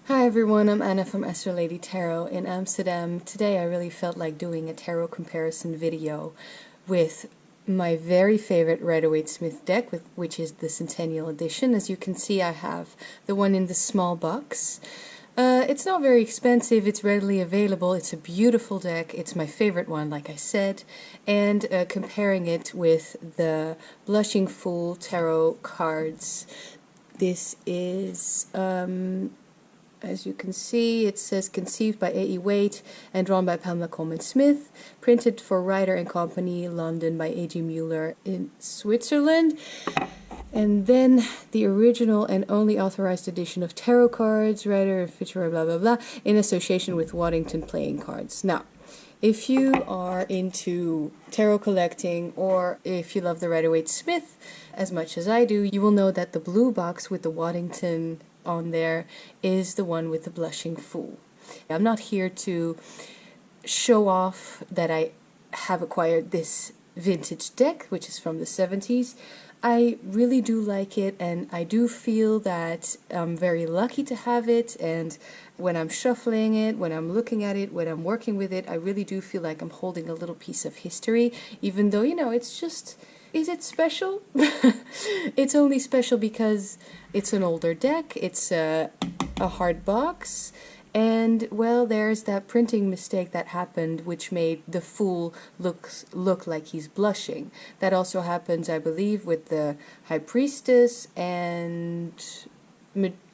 Hi everyone, I'm Anna from astralladytarot in Amsterdam. Today I really felt like doing a tarot comparison video with my very favorite Rider-Waite deck, which is the Centennial edition. As you can see, I have the one in the small box. It's not very expensive, it's readily available, it's a beautiful deck, it's my favorite one like I said, and comparing it with the Blushing Fool tarot cards. This is as you can see, it says conceived by A.E. Waite and drawn by Pamela Colman Smith, printed for Rider and Company, London by A.G. Mueller in Switzerland. And then the original and only authorized edition of tarot cards, Rider and Fitzroy, blah blah blah, in association with Waddington playing cards. Now, if you are into tarot collecting, or if you love the Rider-Waite as much as I do, you will know that the blue box with the Waddington on there is the one with the Blushing Fool. I'm not here to show off that I have acquired this vintage deck, which is from the 70s. I really do like it, and I do feel that I'm very lucky to have it, and when I'm shuffling it, when I'm looking at it, when I'm working with it, I really do feel like I'm holding a little piece of history, even though, you know, it's just... Is it special? It's only special because it's an older deck, it's a hard box, and, well, there's that printing mistake that happened which made the Fool look like he's blushing. That also happens, I believe, with the High Priestess and...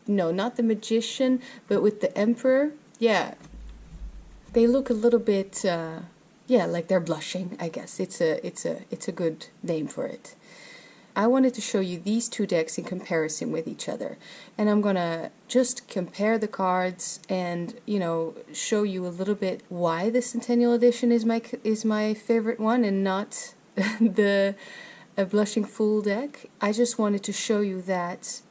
no, not the Magician, but with the Emperor. Yeah, they look a little bit... yeah, like they're blushing, I guess. It's a good name for it. I wanted to show you these two decks in comparison with each other. And I'm gonna just compare the cards and, you know, show you a little bit why the Centennial edition is my favorite one and not the Blushing Fool deck. I just wanted to show you that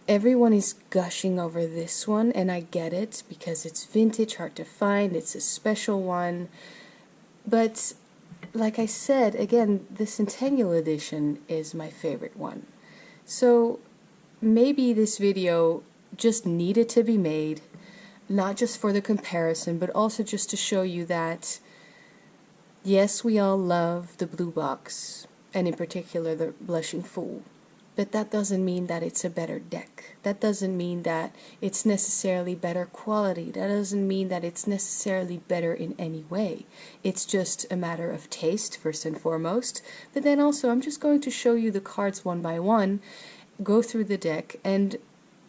everyone is gushing over this one, and I get it because it's vintage, hard to find, it's a special one. But, like I said, again, the Centennial edition is my favorite one. So, maybe this video just needed to be made, not just for the comparison, but also just to show you that, yes, we all love the blue box, and in particular the Blushing Fool. But that doesn't mean that it's a better deck. That doesn't mean that it's necessarily better quality. That doesn't mean that it's necessarily better in any way. It's just a matter of taste, first and foremost. But then also, I'm just going to show you the cards one by one, go through the deck, and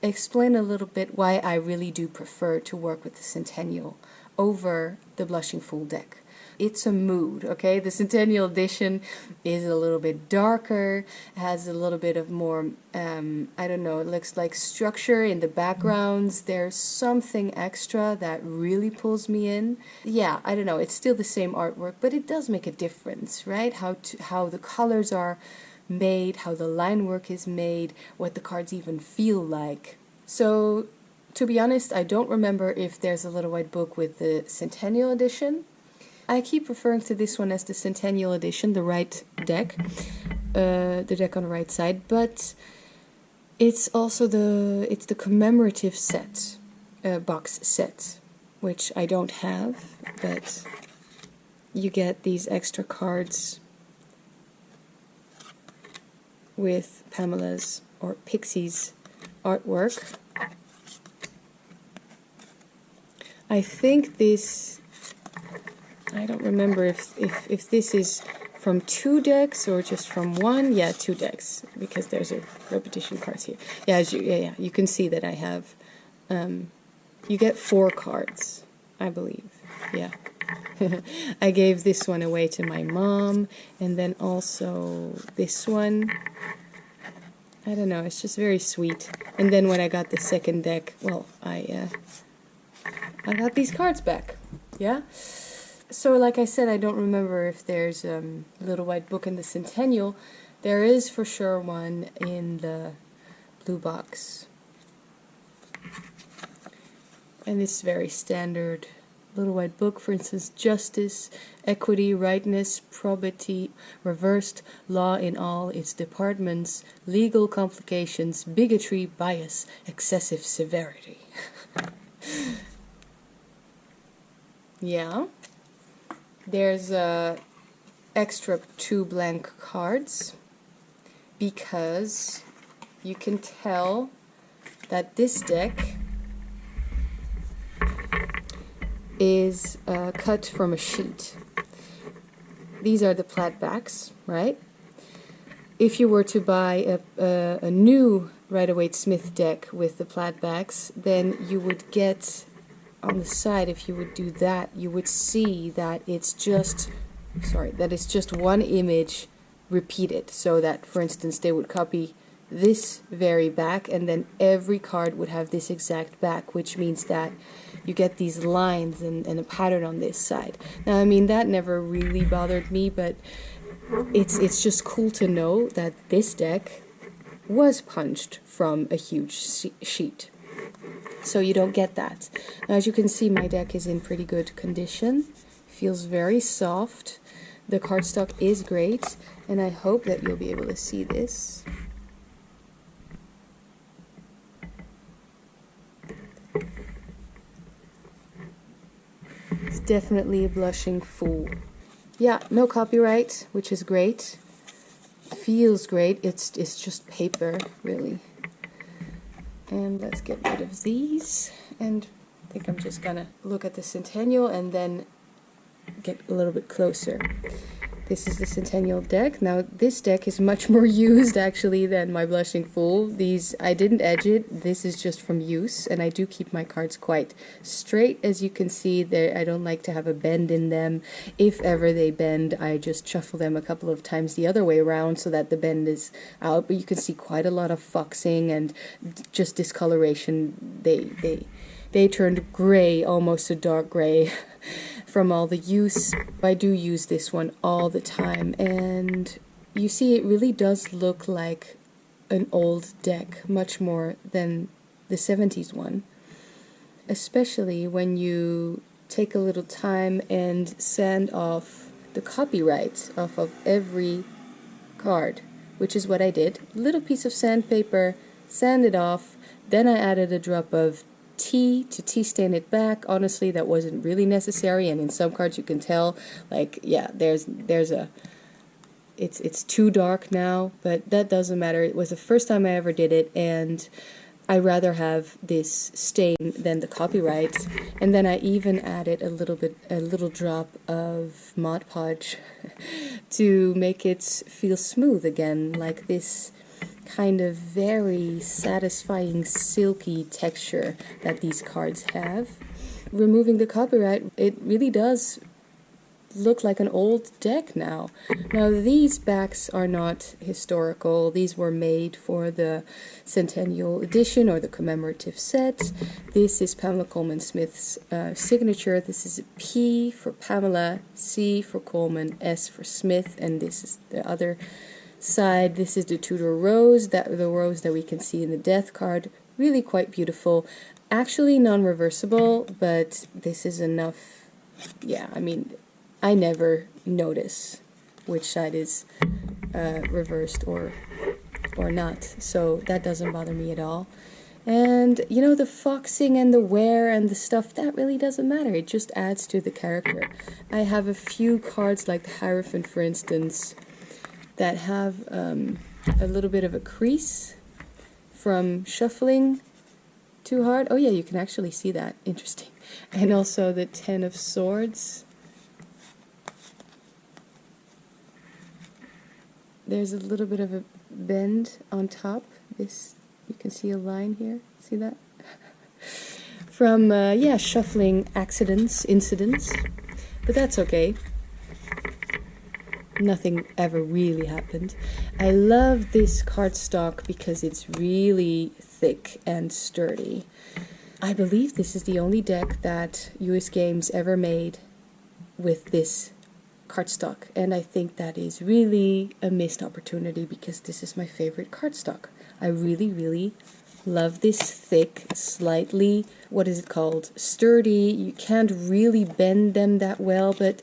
explain a little bit why I really do prefer to work with the Centennial over the Blushing Fool deck. It's a mood, okay? The Centennial edition is a little bit darker, has a little bit of more, I don't know, it looks like structure in the backgrounds. There's something extra that really pulls me in. Yeah, I don't know, it's still the same artwork, but it does make a difference, right? How the colors are made, how the line work is made, what the cards even feel like. So, to be honest, I don't remember if there's a little white book with the Centennial edition. I keep referring to this one as the Centennial edition, the right deck, the deck on the right side, but it's also the Commemorative set, box set, which I don't have, but you get these extra cards with Pamela's or Pixie's artwork. I think this... I don't remember if this is from two decks or just from one. Yeah, two decks, because there's a repetition cards here. Yeah, you can see that I have, you get 4 cards, I believe. Yeah. I gave this one away to my mom, and then also this one. I don't know, it's just very sweet. And then when I got the second deck, well, I got these cards back. Yeah? So, like I said, I don't remember if there's a little white book in the Centennial. There is for sure one in the blue box. And it's very standard. Little white book, for instance, justice, equity, rightness, probity, reversed, law in all its departments, legal complications, bigotry, bias, excessive severity. Yeah. There's extra 2 blank cards because you can tell that this deck is cut from a sheet. These are the plaid backs, right? If you were to buy a new Rider-Waite-Smith deck with the plaid backs, then you would get on the side, if you would do that, you would see that it's just, that it's just one image repeated. So that, for instance, they would copy this very back, and then every card would have this exact back, which means that you get these lines and a pattern on this side. Now, I mean, that never really bothered me, but it's just cool to know that this deck was punched from a huge sheet. So you don't get that. Now, as you can see, my deck is in pretty good condition. Feels very soft. The cardstock is great, and I hope that you'll be able to see this. It's definitely a blushing fool. Yeah, no copyright, which is great. Feels great. It's just paper, really. And let's get rid of these. And I think I'm just gonna look at the Centennial and then get a little bit closer. This is the Centennial deck. Now, this deck is much more used, actually, than my Blushing Fool. These, I didn't edge it. This is just from use, and I do keep my cards quite straight. As you can see, I don't like to have a bend in them. If ever they bend, I just shuffle them a couple of times the other way around so that the bend is out. But you can see quite a lot of foxing and just discoloration. They turned gray, almost a dark gray. From all the use. I do use this one all the time, and you see it really does look like an old deck, much more than the 70s one, especially when you take a little time and sand off the copyright off of every card, which is what I did. Little piece of sandpaper, sand it off, then I added a drop of tea to tea stain it back. Honestly, that wasn't really necessary, and in some cards you can tell, like, yeah, there's a it's too dark now, but that doesn't matter. It was the first time I ever did it, and I rather have this stain than the copyright. And then I even added a little drop of Mod Podge to make it feel smooth again, like this kind of very satisfying silky texture that these cards have. Removing the copyright, it really does look like an old deck now. Now, these backs are not historical. These were made for the Centennial edition or the commemorative set. This is Pamela Colman Smith's signature. This is a P for Pamela, C for Colman, S for Smith, and this is the other side. This is the Tudor rose, the rose that we can see in the death card. Really quite beautiful. Actually non-reversible, but this is enough. Yeah, I mean, I never notice which side is reversed or not, so that doesn't bother me at all. And you know, the foxing and the wear and the stuff, that really doesn't matter. It just adds to the character. I have a few cards like the Hierophant, for instance, that have a little bit of a crease from shuffling too hard. Oh yeah, you can actually see that. Interesting. And also the Ten of Swords. There's a little bit of a bend on top. This, you can see a line here. See that? From, yeah, shuffling incidents. But that's okay. Nothing ever really happened. I love this cardstock because it's really thick and sturdy. I believe this is the only deck that US Games ever made with this cardstock, and I think that is really a missed opportunity because this is my favorite cardstock. I really, really love this thick, slightly, what is it called, sturdy. You can't really bend them that well, but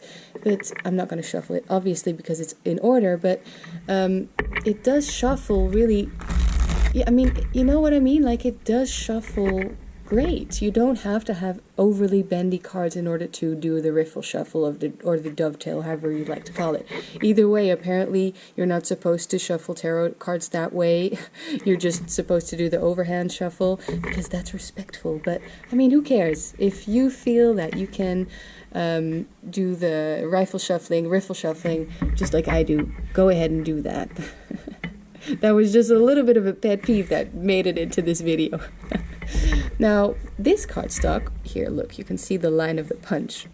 I'm not going to shuffle it, obviously, because it's in order, but it does shuffle really, yeah, I mean, you know what I mean? Like, it does shuffle great. You don't have to have overly bendy cards in order to do the riffle shuffle of or the dovetail, however you'd like to call it. Either way, apparently you're not supposed to shuffle tarot cards that way. You're just supposed to do the overhand shuffle because that's respectful. But I mean, who cares? If you feel that you can do the riffle shuffling, just like I do, go ahead and do that. That was just a little bit of a pet peeve that made it into this video. Now, this cardstock, here, look, you can see the line of the punch,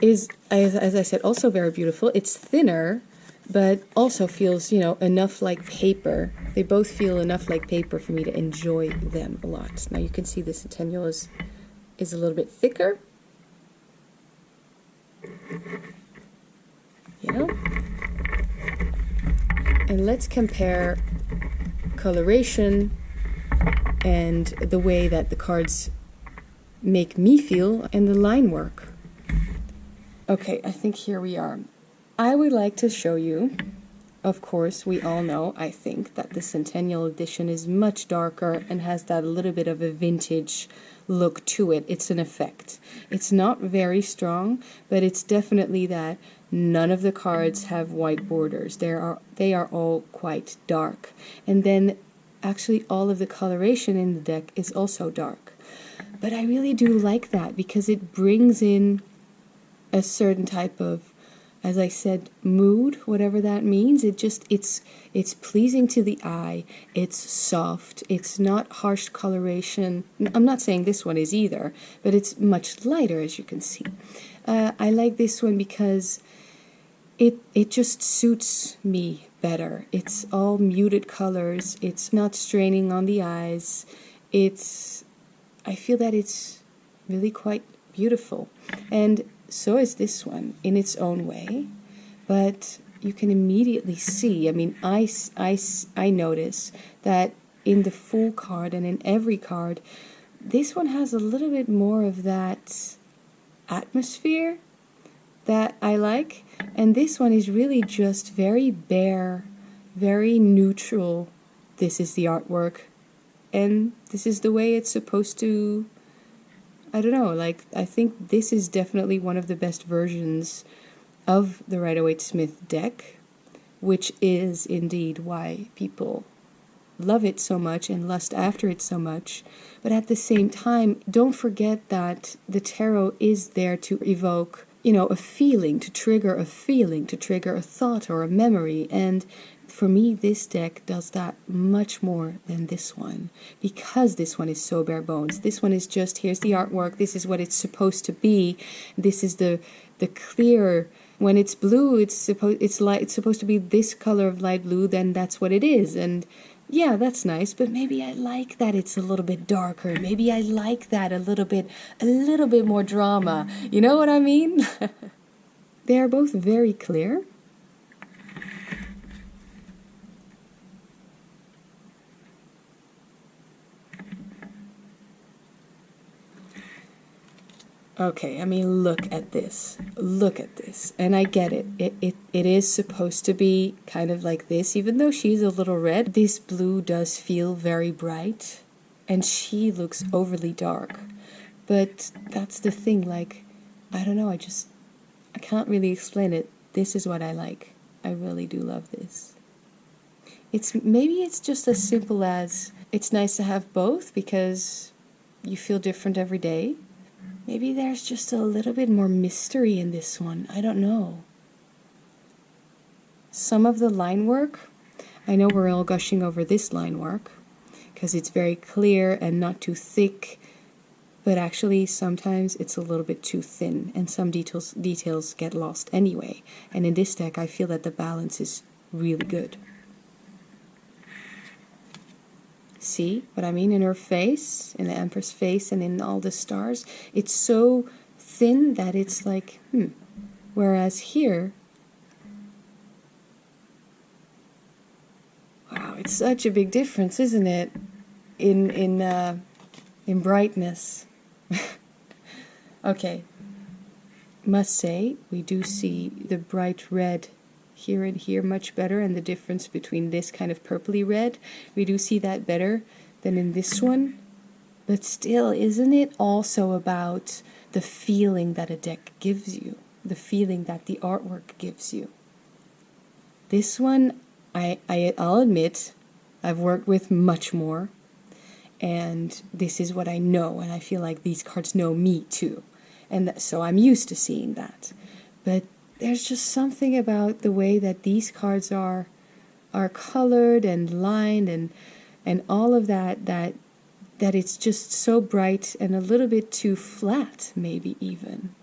is, as I said, also very beautiful. It's thinner, but also feels, you know, enough like paper. They both feel enough like paper for me to enjoy them a lot. Now, you can see the Centennial is a little bit thicker. You know? And let's compare coloration and the way that the cards make me feel and the line work. Okay, I think here we are. I would like to show you, of course, we all know, I think, that the Centennial edition is much darker and has that little bit of a vintage look to it. It's an effect. It's not very strong, but it's definitely that. None of the cards have white borders. They are all quite dark. And then actually all of the coloration in the deck is also dark. But I really do like that because it brings in a certain type of, as I said, mood, whatever that means. It's pleasing to the eye. It's soft. It's not harsh coloration. I'm not saying this one is either, but it's much lighter, as you can see. I like this one because it just suits me better. It's all muted colors. It's not straining on the eyes. I feel that it's really quite beautiful. And so is this one in its own way. But you can immediately see, I mean, I notice that in the full card and in every card, this one has a little bit more of that atmosphere that I like, and this one is really just very bare, very neutral. This is the artwork, and this is the way it's supposed to, I don't know, like, I think this is definitely one of the best versions of the Rider-Waite-Smith deck, which is indeed why people love it so much and lust after it so much. But at the same time, don't forget that the tarot is there to evoke, you know, a feeling, to trigger a feeling, to trigger a thought or a memory. And for me, this deck does that much more than this one, because this one is so bare bones. This one is just, here's the artwork, this is what it's supposed to be, this is the clear. When it's blue, it's supposed to be this color of light blue, then that's what it is. And yeah, that's nice, but maybe I like that it's a little bit darker. Maybe I like that a little bit more drama. You know what I mean? They are both very clear. Okay, I mean, look at this. Look at this. And I get it. It is supposed to be kind of like this. Even though she's a little red, this blue does feel very bright. And she looks overly dark. But that's the thing, like, I don't know, I can't really explain it. This is what I like. I really do love this. Maybe it's just as simple as, it's nice to have both because you feel different every day. Maybe there's just a little bit more mystery in this one. I don't know. Some of the line work, I know we're all gushing over this line work because it's very clear and not too thick, but actually sometimes it's a little bit too thin and some details get lost anyway. And in this deck, I feel that the balance is really good. See what I mean? In her face, in the Empress face, and in all the stars, it's so thin that it's like, Whereas here, wow, it's such a big difference, isn't it? In brightness. Okay, must say we do see the bright red here and here much better, and the difference between this kind of purpley red, we do see that better than in this one. But still, isn't it also about the feeling that a deck gives you? The feeling that the artwork gives you? This one, I'll admit, I've worked with much more. And this is what I know, and I feel like these cards know me too. And so I'm used to seeing that. But there's just something about the way that these cards are colored and lined and all of that it's just so bright and a little bit too flat, maybe even.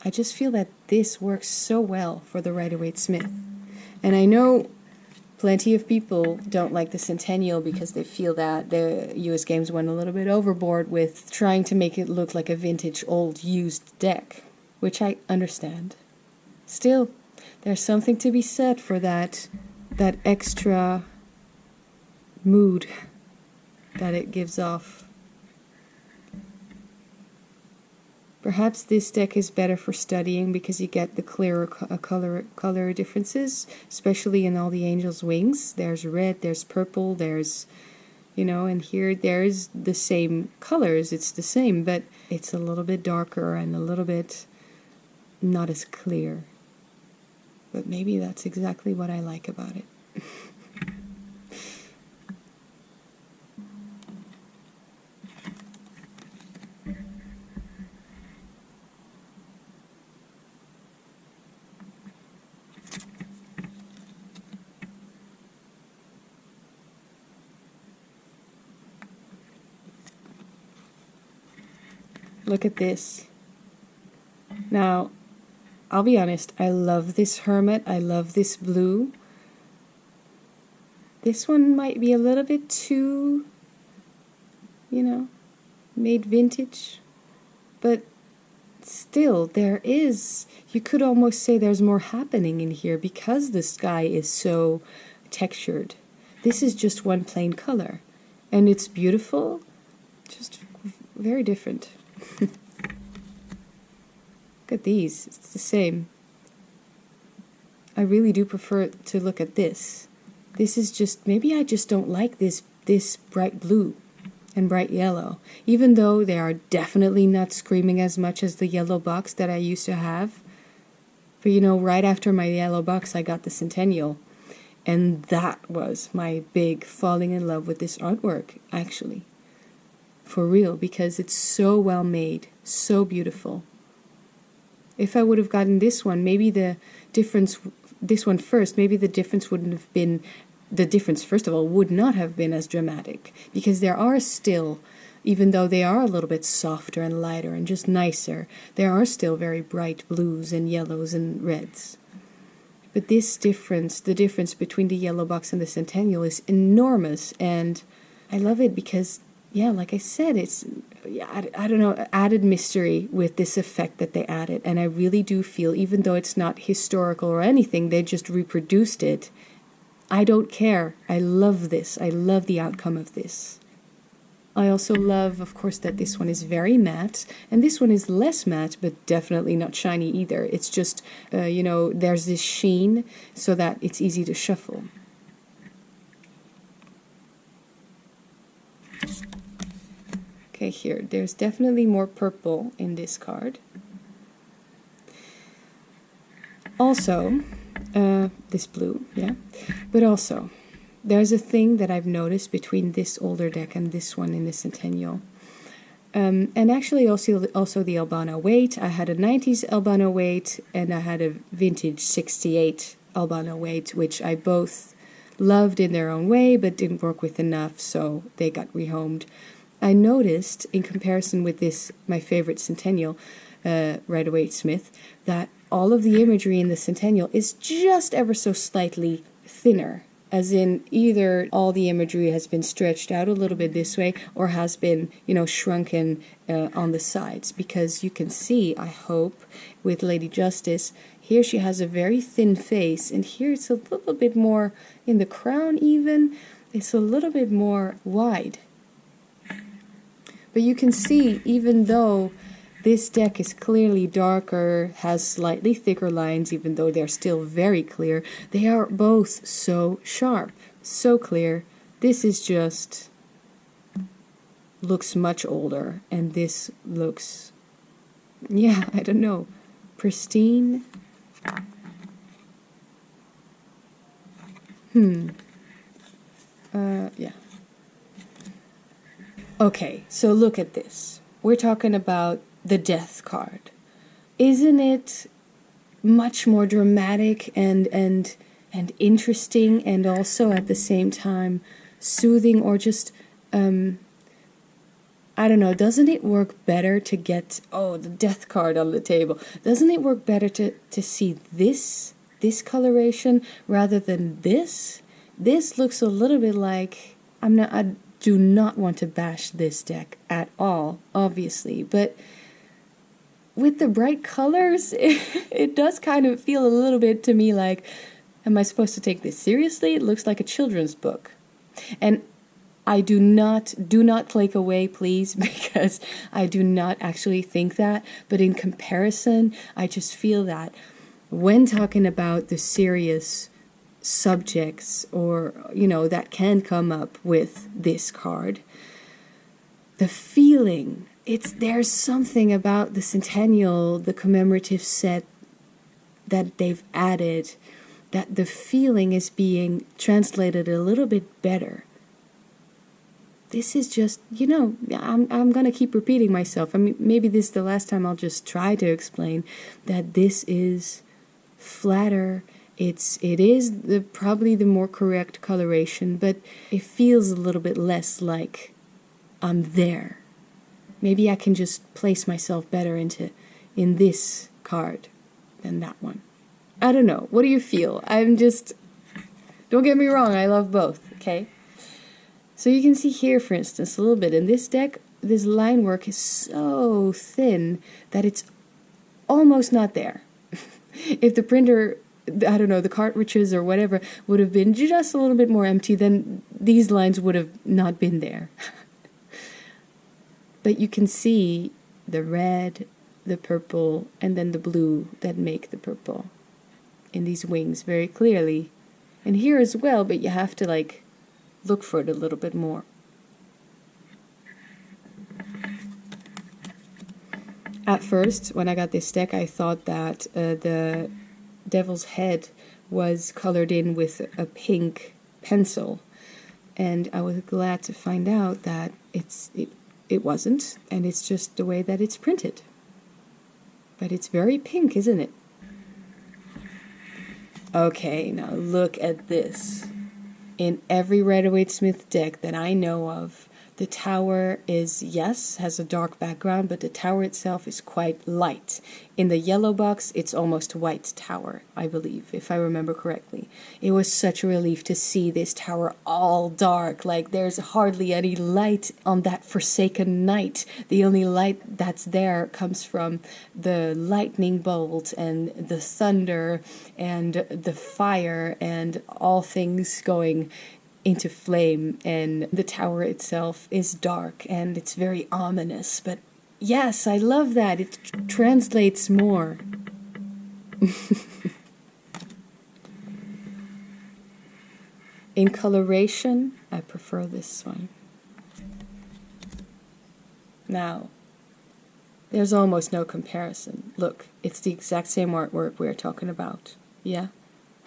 I just feel that this works so well for the Rider-Waite Smith. And I know plenty of people don't like the Centennial because they feel that the US Games went a little bit overboard with trying to make it look like a vintage old used deck, which I understand. Still, there's something to be said for that extra mood that it gives off. Perhaps this deck is better for studying because you get the clearer color differences, especially in all the angels' wings. There's red, there's purple, there's, and here there's the same colors. It's the same, but it's a little bit darker and a little bit not as clear. But maybe that's exactly what I like about it. Look at this. Now, I'll be honest, I love this hermit. I love this blue. This one might be a little bit too, made vintage. But still, you could almost say there's more happening in here because the sky is so textured. This is just one plain color. And it's beautiful, just very different. Look at these, it's the same. I really do prefer to look at this. This is just, maybe I just don't like this bright blue and bright yellow, even though they are definitely not screaming as much as the yellow box that I used to have. But right after my yellow box I got the Centennial, and that was my big falling in love with this artwork, actually. For real, because it's so well made, so beautiful. If I would have gotten this one, maybe this one first, maybe the difference wouldn't have been, the difference, first of all, would not have been as dramatic. Because there are still, even though they are a little bit softer and lighter and just nicer, there are still very bright blues and yellows and reds. But this difference, the difference between the yellow box and the Centennial is enormous, and I love it because, yeah, like I said, it's, I don't know, added mystery with this effect that they added. And I really do feel, even though it's not historical or anything, they just reproduced it. I don't care. I love this. I love the outcome of this. I also love, of course, that this one is very matte, and this one is less matte, but definitely not shiny either. It's just, there's this sheen so that it's easy to shuffle. Okay, here, there's definitely more purple in this card. Also, this blue, yeah. But also, there's a thing that I've noticed between this older deck and this one in the Centennial. And actually also the Albano Waite. I had a 90s Albano Waite and I had a vintage 68 Albano Waite, which I both loved in their own way, but didn't work with enough, so they got rehomed. I noticed, in comparison with this, my favorite Centennial, Rider-Waite Smith, that all of the imagery in the Centennial is just ever so slightly thinner. As in, either all the imagery has been stretched out a little bit this way, or has been, shrunken on the sides. Because you can see, I hope, with Lady Justice, here she has a very thin face, and here it's a little bit more, in the crown even, it's a little bit more wide. But you can see, even though this deck is clearly darker, has slightly thicker lines, even though they're still very clear, they are both so sharp, so clear. This is just looks much older, and this looks, yeah, I don't know, pristine. Yeah. Okay, so look at this. We're talking about the Death card. Isn't it much more dramatic and interesting, and also at the same time soothing, or just I don't know, doesn't it work better to get, oh, the Death card on the table? Doesn't it work better to see this coloration rather than this? This looks a little bit like, I do not want to bash this deck at all, obviously, but with the bright colors, it does kind of feel a little bit to me like, am I supposed to take this seriously? It looks like a children's book. And I do not click away, please, because I do not actually think that. But in comparison, I just feel that when talking about the serious subjects, or, that can come up with this card, the feeling, there's something about the Centennial, the commemorative set that they've added, that the feeling is being translated a little bit better. This is just, I'm going to keep repeating myself. I mean, maybe this is the last time I'll just try to explain that this is flatter. It is probably the more correct coloration, but it feels a little bit less like I'm there. Maybe I can just place myself better in this card than that one. I don't know. What do you feel? Don't get me wrong, I love both, okay? So you can see here, for instance, a little bit. In this deck, this line work is so thin that it's almost not there. If the printer, I don't know, the cartridges or whatever would have been just a little bit more empty, then these lines would have not been there. But you can see the red, the purple, and then the blue that make the purple in these wings very clearly. And here as well, but you have to look for it a little bit more. At first, when I got this deck, I thought that the devil's head was colored in with a pink pencil, and I was glad to find out that it wasn't, and it's just the way that it's printed. But it's very pink, isn't it? Okay, now look at this. In every Rider-Waite-Smith deck that I know of, the tower has a dark background, but the tower itself is quite light. In the yellow box, it's almost white tower, I believe, if I remember correctly. It was such a relief to see this tower all dark, like there's hardly any light on that forsaken night. The only light that's there comes from the lightning bolt and the thunder and the fire and all things going into flame, and the tower itself is dark and it's very ominous. But yes, I love that. It translates more. In coloration, I prefer this one. Now, there's almost no comparison. Look, it's the exact same artwork we're talking about. Yeah,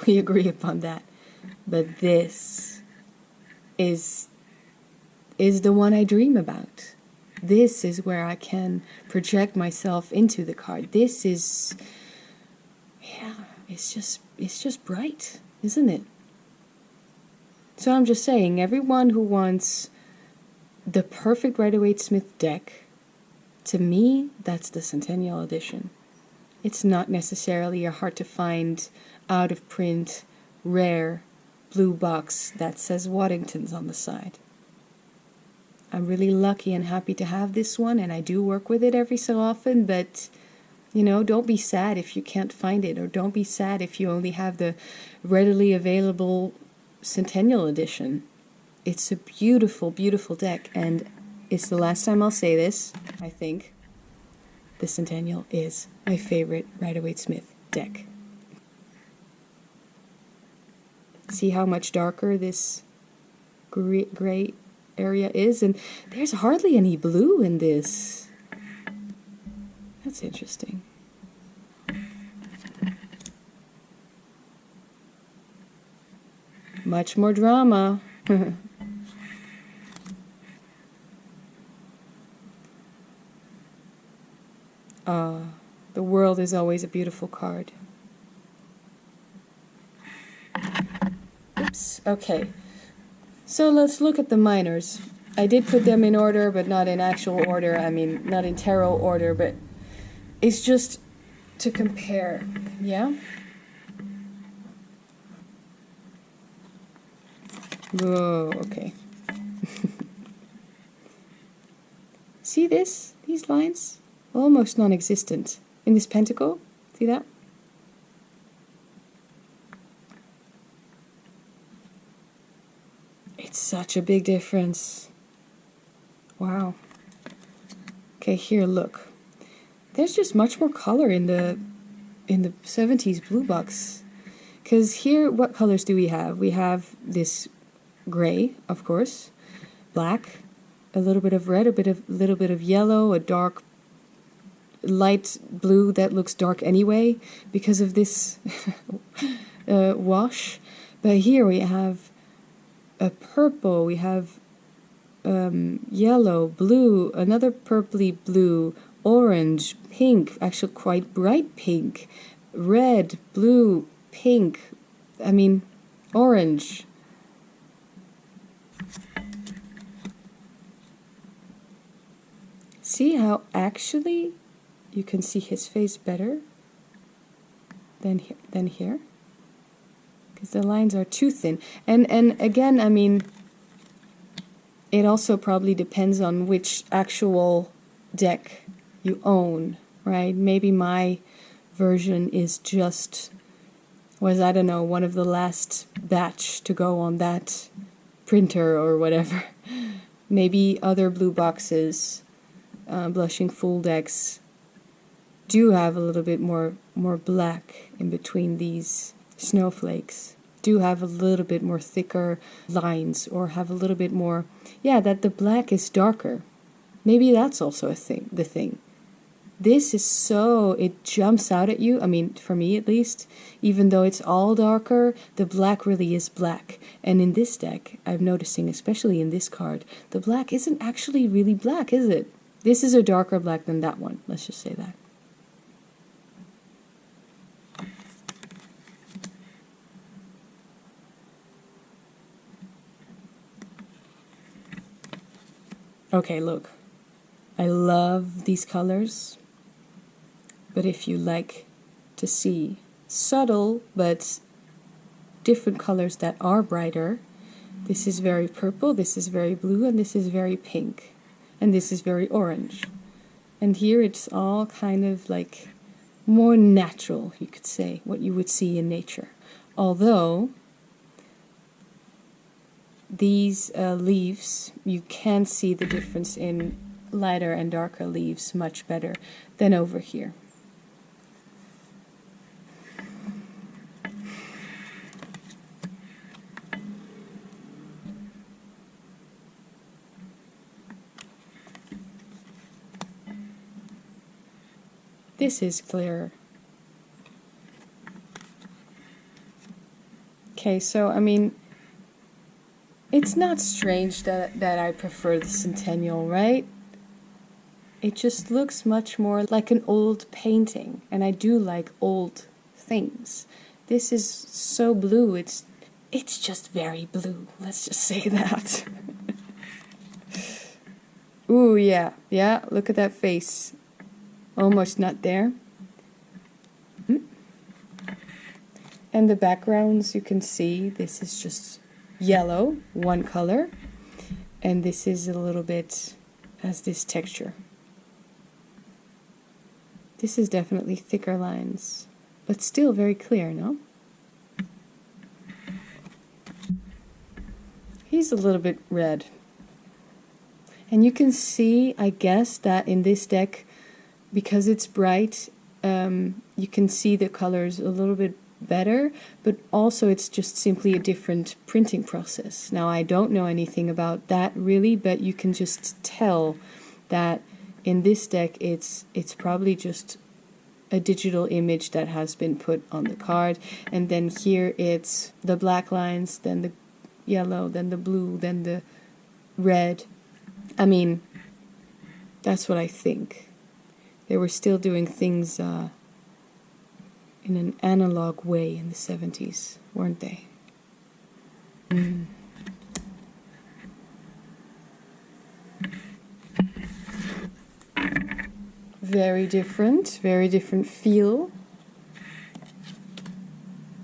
we agree upon that. But this is the one I dream about. This is where I can project myself into the card. This is, yeah, it's just bright, isn't it? So I'm just saying, everyone who wants the perfect Rider-Waite-Smith deck, to me, that's the Centennial edition. It's not necessarily a hard to find, out of print, rare blue box that says Waddington's on the side. I'm really lucky and happy to have this one, and I do work with it every so often, but don't be sad if you can't find it, or don't be sad if you only have the readily available Centennial edition. It's a beautiful, beautiful deck, and it's the last time I'll say this. I think the Centennial is my favorite Rider-Waite-Smith deck. See how much darker this gray area is, and there's hardly any blue in this. That's interesting. Much more drama. The world is always a beautiful card. Oops, okay. So let's look at the minors. I did put them in order, but not in actual order. I mean, not in tarot order, but it's just to compare, yeah? Whoa, okay. See this? These lines? Almost non-existent. In this pentacle, see that? It's such a big difference. Wow. Okay, here, look. There's just much more color in the 70s blue box. Because here, what colors do we have? We have this gray, of course, black, a little bit of red, little bit of yellow, a dark light blue that looks dark anyway because of this wash. But here we have a purple, we have yellow, blue, another purpley blue, orange, pink, actually quite bright pink, red, blue, pink, I mean orange. See how actually you can see his face better than here? Because the lines are too thin. And again, I mean, it also probably depends on which actual deck you own, right? Maybe my version is just, I don't know, one of the last batch to go on that printer or whatever. Maybe other blue boxes, blushing full decks, do have a little bit more black in between these snowflakes, do have a little bit more thicker lines, or have a little bit more, yeah, that the black is darker. Maybe that's also the thing. This is so, it jumps out at you, I mean, for me at least, even though it's all darker, the black really is black. And in this deck, I'm noticing, especially in this card, the black isn't actually really black, is it? This is a darker black than that one, let's just say that. Okay, look, I love these colors, but if you like to see subtle but different colors that are brighter, this is very purple, this is very blue, and this is very pink, and this is very orange. And here it's all kind of like more natural, you could say, what you would see in nature. Although these leaves, you can see the difference in lighter and darker leaves much better than over here. This is clearer. Okay, so I mean, it's not strange that I prefer the Centennial, right? It just looks much more like an old painting, and I do like old things. This is so blue, it's just very blue, let's just say that. Ooh, yeah, look at that face. Almost not there. And the backgrounds, you can see, this is just yellow, one color, and this is a little bit, has this texture. This is definitely thicker lines, but still very clear, no? He's a little bit red. And you can see, I guess, that in this deck, because it's bright, you can see the colors a little bit better, but also it's just simply a different printing process. Now, I don't know anything about that really, but you can just tell that in this deck it's probably just a digital image that has been put on the card, and then here it's the black lines, then the yellow, then the blue, then the red. I mean, that's what I think. They were still doing things in an analog way in the 70s, weren't they? Very different feel.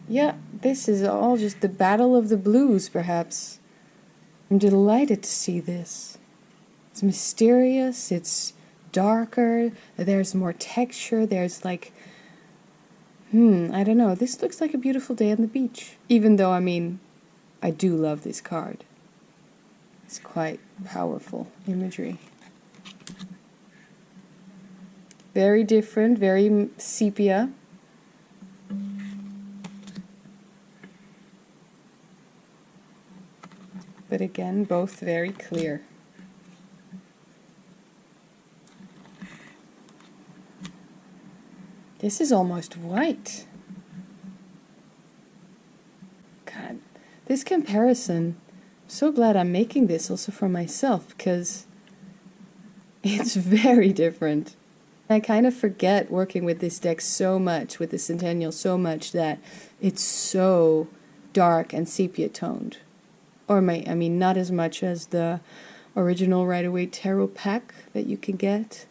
Yeah, this is all just the battle of the blues, perhaps. I'm delighted to see this. It's mysterious, it's darker, there's more texture, there's like, I don't know, this looks like a beautiful day on the beach. Even though, I mean, I do love this card. It's quite powerful imagery. Very different, very sepia. But again, both very clear. This is almost white. God, this comparison, I'm so glad I'm making this also for myself, because it's very different. I kind of forget working with this deck so much, with the Centennial so much, that it's so dark and sepia toned. Or I mean, not as much as the original Waite Tarot pack that you can get.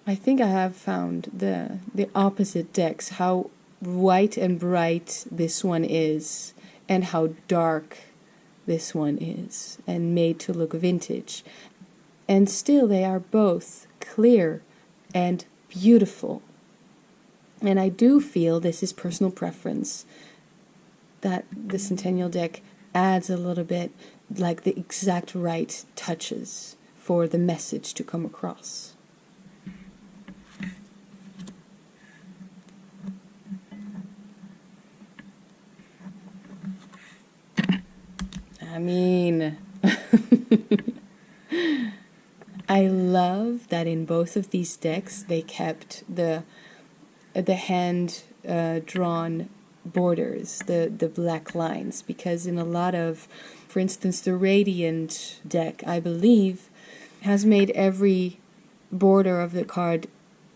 I think I have found the opposite decks, how white and bright this one is, and how dark this one is, and made to look vintage. And still they are both clear and beautiful. And I do feel, this is personal preference, that the Centennial deck adds a little bit, like the exact right touches for the message to come across. I mean, I love that in both of these decks they kept the hand drawn borders, the black lines, because in a lot of, for instance, the Radiant deck, I believe, has made every border of the card,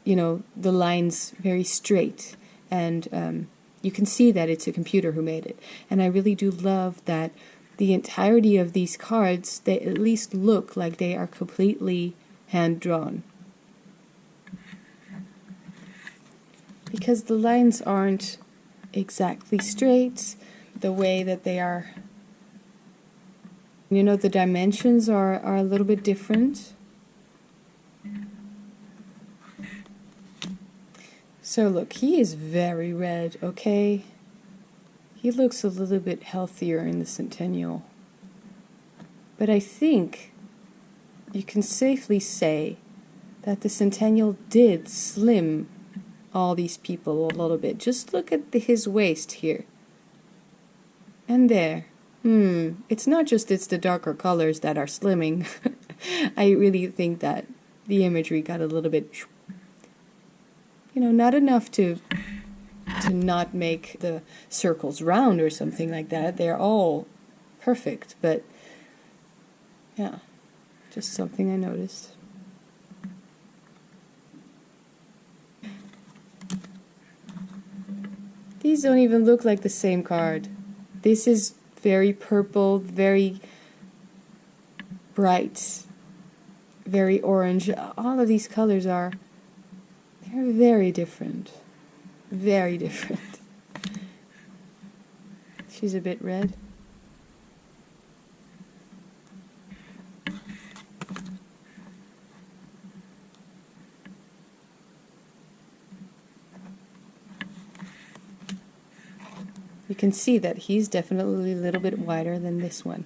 you know, the lines very straight, and you can see that it's a computer who made it. And I really do love that the entirety of these cards, they at least look like they are completely hand-drawn. Because the lines aren't exactly straight, the way that they are, you know, the dimensions are a little bit different. So look, he is very red, okay? He looks a little bit healthier in the Centennial. But I think you can safely say that the Centennial did slim all these people a little bit. Just look at his waist here. And there. It's not just it's the darker colors that are slimming. I really think that the imagery got a little bit, you know, not enough to not make the circles round or something like that. They're all perfect, but yeah, just something I noticed. These don't even look like the same card. This is very purple, very bright, very orange. All of these colors they're very different. Very different. She's a bit red. You can see that he's definitely a little bit wider than this one.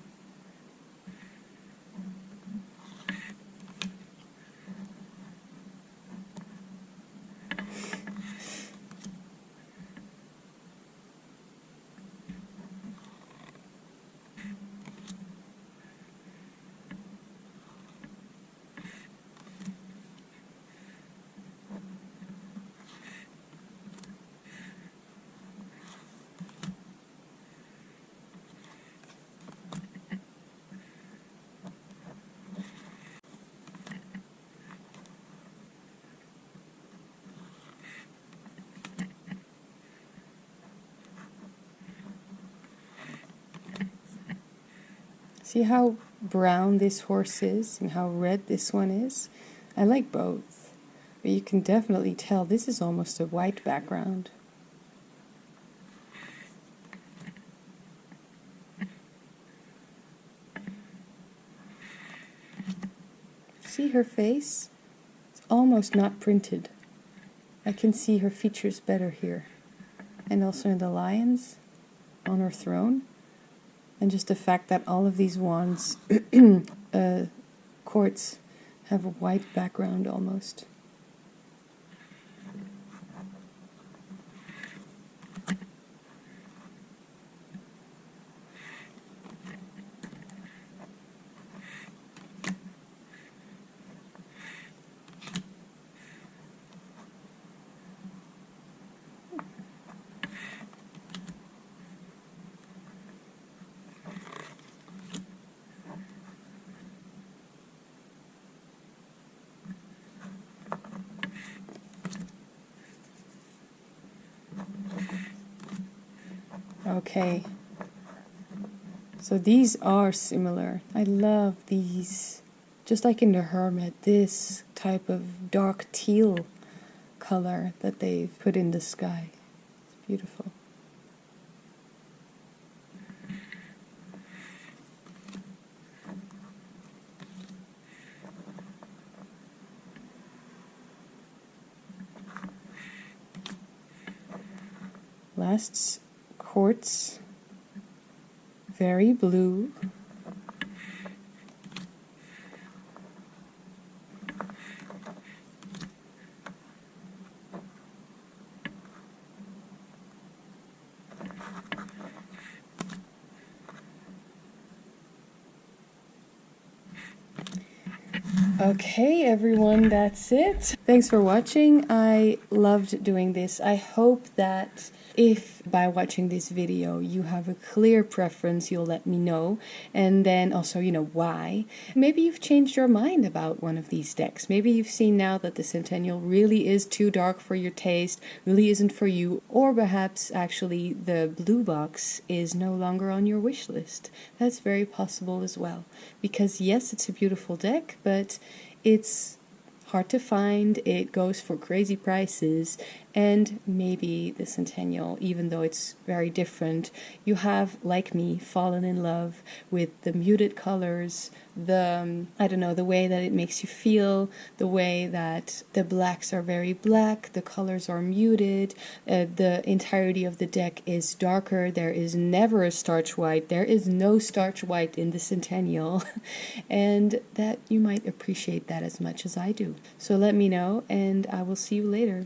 See how brown this horse is and how red this one is? I like both, but you can definitely tell this is almost a white background. See her face? It's almost not printed. I can see her features better here. And also in the lions on her throne. And just the fact that all of these wands, courts, have a white background almost. Okay, so these are similar. I love these. Just like in the Hermit, this type of dark teal color that they've put in the sky. It's beautiful. Last quartz, very blue. Okay, everyone, that's it. Thanks for watching. I loved doing this. I hope that if by watching this video you have a clear preference, you'll let me know. And then also, why. Maybe you've changed your mind about one of these decks. Maybe you've seen now that the Centennial really is too dark for your taste, really isn't for you. Or perhaps actually the blue box is no longer on your wish list. That's very possible as well. Because yes, it's a beautiful deck, but it's hard to find, it goes for crazy prices, and maybe the Centennial, even though it's very different, you have, like me, fallen in love with the muted colors, the way that it makes you feel, the way that the blacks are very black, the colors are muted, the entirety of the deck is darker, there is never a starch white, there is no starch white in the Centennial, and that you might appreciate that as much as I do. So let me know, and I will see you later.